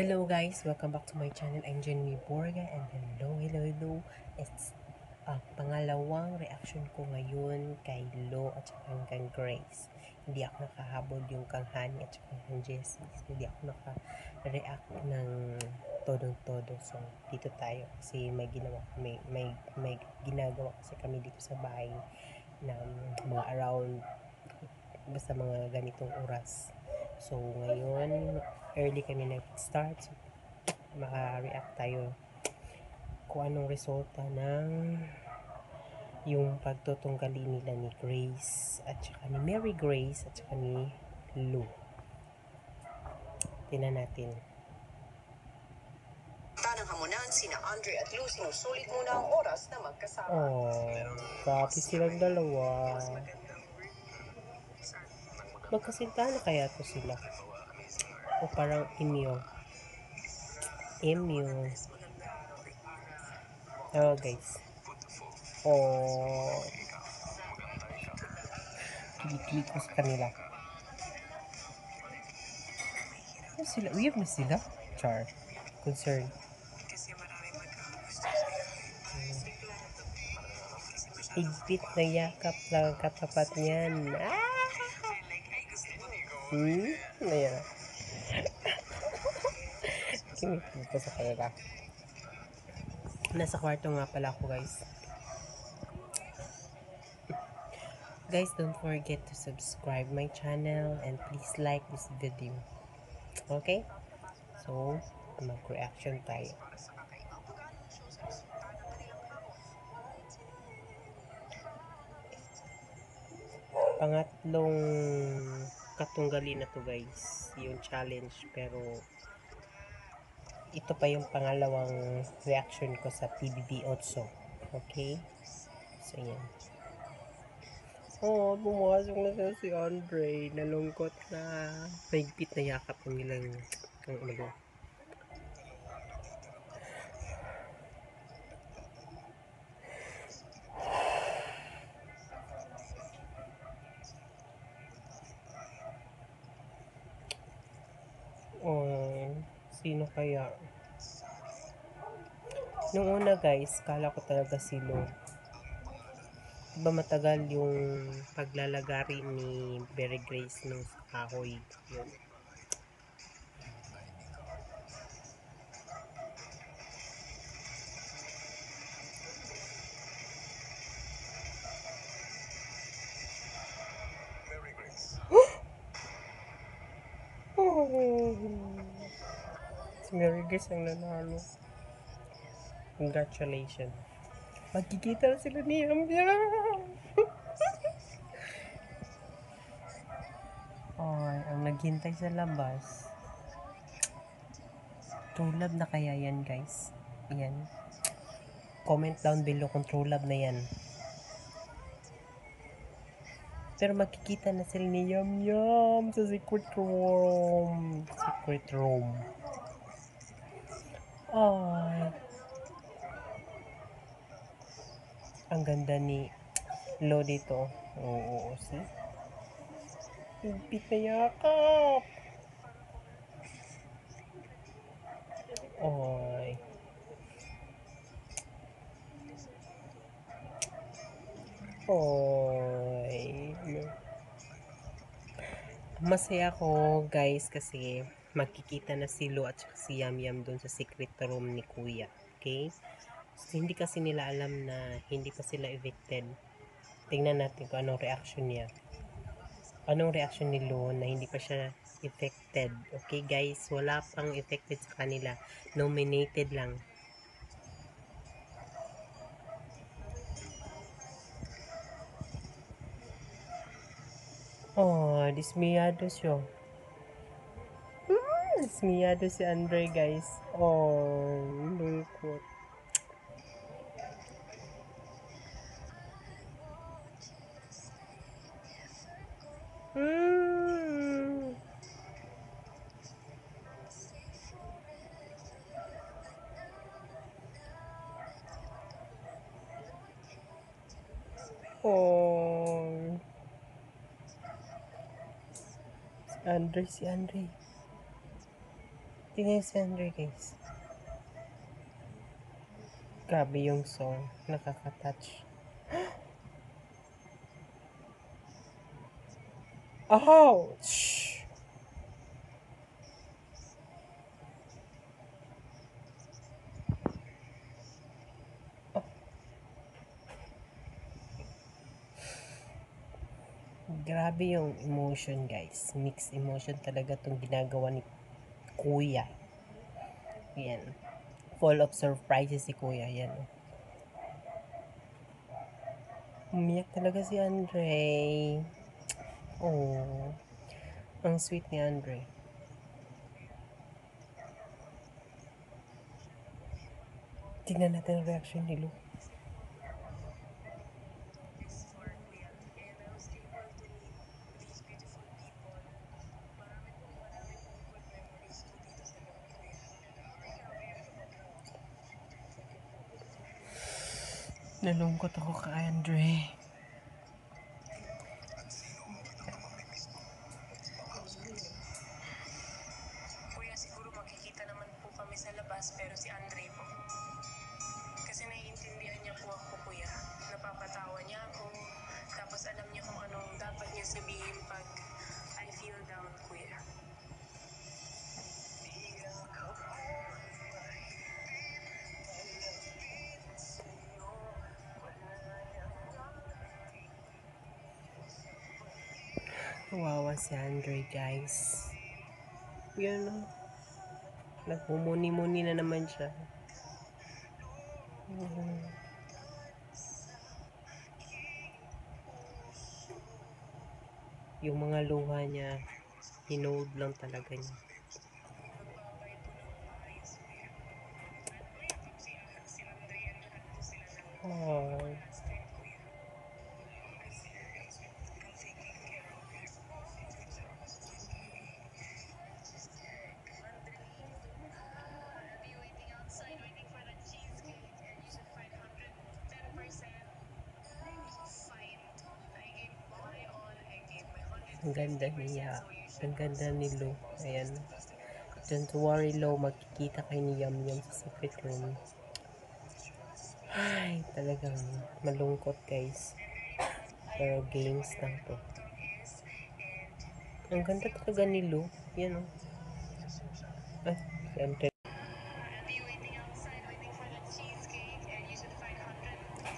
Hello guys, welcome back to my channel. I'm Genevieve and hello. It's pangalawang reaction ko ngayon kay Lo at saka hanggang Grace. Hindi ako nakahabol yung kang Hani at saka hanggang Jessie. Hindi ako naka-react ng todong-todo. So, dito tayo kasi may ginagawa kasi kami dito sa bahay na mga around basta mga ganitong oras. So, ngayon early kami nag-start. So, maka-react tayo kung anong resulta ng yung pagtutunggali nila ni Grace at saka ni Mary Grace at saka ni Lou. Tingnan natin. Tanang hamunan, sina Andre at Lou sinusulit muna ang oras na magkasama. Grabe silang dalawa. Magkasintahan na kaya to sila? O parang inyong. Oh guys. Kilig ko sa kanila. Ano sila? Uyab na sila? Char. Concern. Higpit na yakap ng katapat niyan. Ayan. Kinig ko sa kanila. Nasa kwarto nga pala ako guys. Guys, don't forget to subscribe my channel and please like this video. Okay? So, mag-reaction tayo. Pangatlong katunggali na to guys, yung challenge, pero ito pa yung pangalawang reaction ko sa PBB OTSO. Okay? So, yan. Bumasok na siya si Andre. Nalungkot na. Mahigpit na yakap ng nilang ang ulo. Sino kaya? Nung una guys, kala ko talaga si Lo. Diba matagal yung paglalagari ni Mary Grace ng kahoy. Yun. Si Mary Grace ang nanalo. Congratulations. Magkikita na sila ni Yamyam. Ang naghintay sa labas. True love na kaya yan guys? Yan. Comment down below kung true love na yan. Pero makikita na sila ni Yamyam sa secret room. Ang ganda ni Lo dito. Oo, see? Higpit na yakap. Masaya ako guys kasi makikita na si Lo at si Yamyam doon sa secret room ni Kuya. Okay? So, hindi kasi nila alam na hindi pa sila evicted. Tingnan natin kung anong reaction niya. Anong reaction ni Lo na hindi pa siya affected. Okay guys, wala pang affected sa kanila. Nominated lang. Dismiyado siya. Dismiyado si Andre guys. Lungkot. Si Andre. Tingnan si Andre, guys. Grabe yung song. Nakaka-touch. Ouch! Grabe yung emotion, guys. Mixed emotion talaga itong ginagawa ni Kuya. Yan. Full of surprises si Kuya. Yan. Umiyak talaga si Andre. Oh. Ang sweet ni Andre. Tingnan natin ang reaction ni Luke. Nalungkot ako kay Andre. Kuya, siguro makikita naman po kami sa labas, pero si Andre po. Kasi naiintindihan niya po ako, kuya. Napapatawa niya ako. Tapos alam niya kung anong dapat niya sabihin pag I feel down, kuya. Kawawa si Andre, guys. Yan o. Nagmumuni-muni na naman siya. Yung mga luha niya, hinold lang talaga niya. Oh. Ang ganda niya. Ang ganda ni Lo. Ayan. Don't worry, Lo. Magkikita kayo ni Yamyam sa secret room. Ay, talagang malungkot, guys. Pero games lang to. Ang ganda talaga ni Lo. Yan o. Ay, siyempre.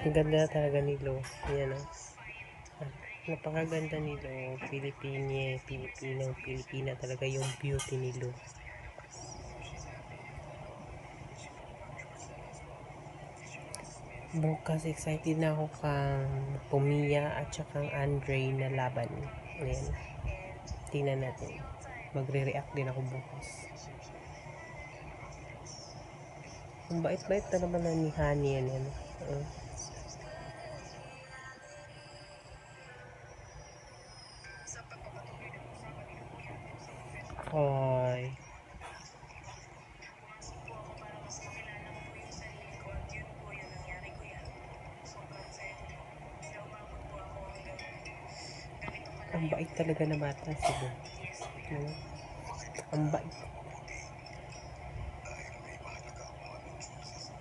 Ang ganda talaga ni Lo. Yan o. Napakaganda ni Lo. Pilipina talaga yung beauty ni Lo. Bukas excited na ako kang Pumiya at saka Andre na laban. Ayan. Tingnan natin. Magre-react din ako bukas. Ang bait-bait na naman na ni Honey yan. Ay. Ang bait talaga na bata si Bo. Ang bait.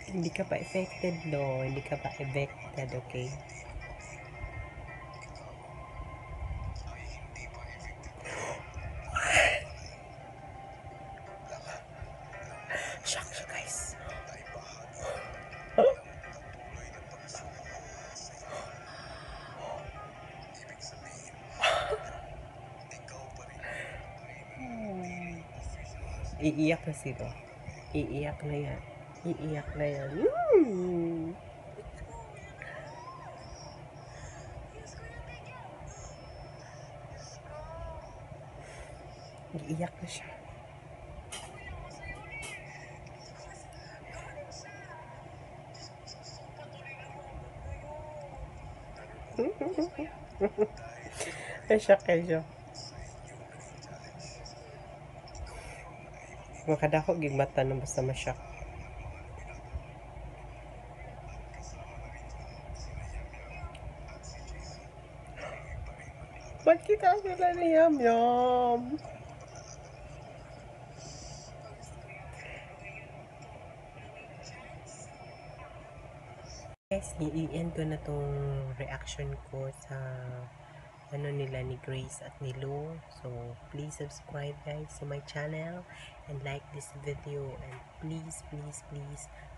Hindi ka pa affected, no? Hindi ka pa affected, okay? Shock siya, guys. Iiyak na sila. Iiyak na yan. Iiyak na yan. Iiyak na siya. Shock kayo. Makadako gigmata nang basta ma-shock. Magkita sila ni Yamyam. Guys, i-end ko na tong reaction ko sa ano nila ni Grace at ni Lou. So, please subscribe guys to my channel and like this video, and please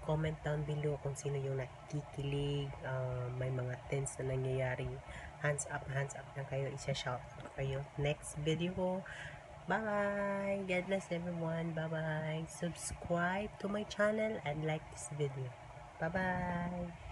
comment down below kung sino yung nakikilig, may mga tense na nangyayari. Hands up na kayo, isa-shout out kayo next video ko. Bye bye, God bless everyone. Bye bye, subscribe to my channel and like this video. Bye bye.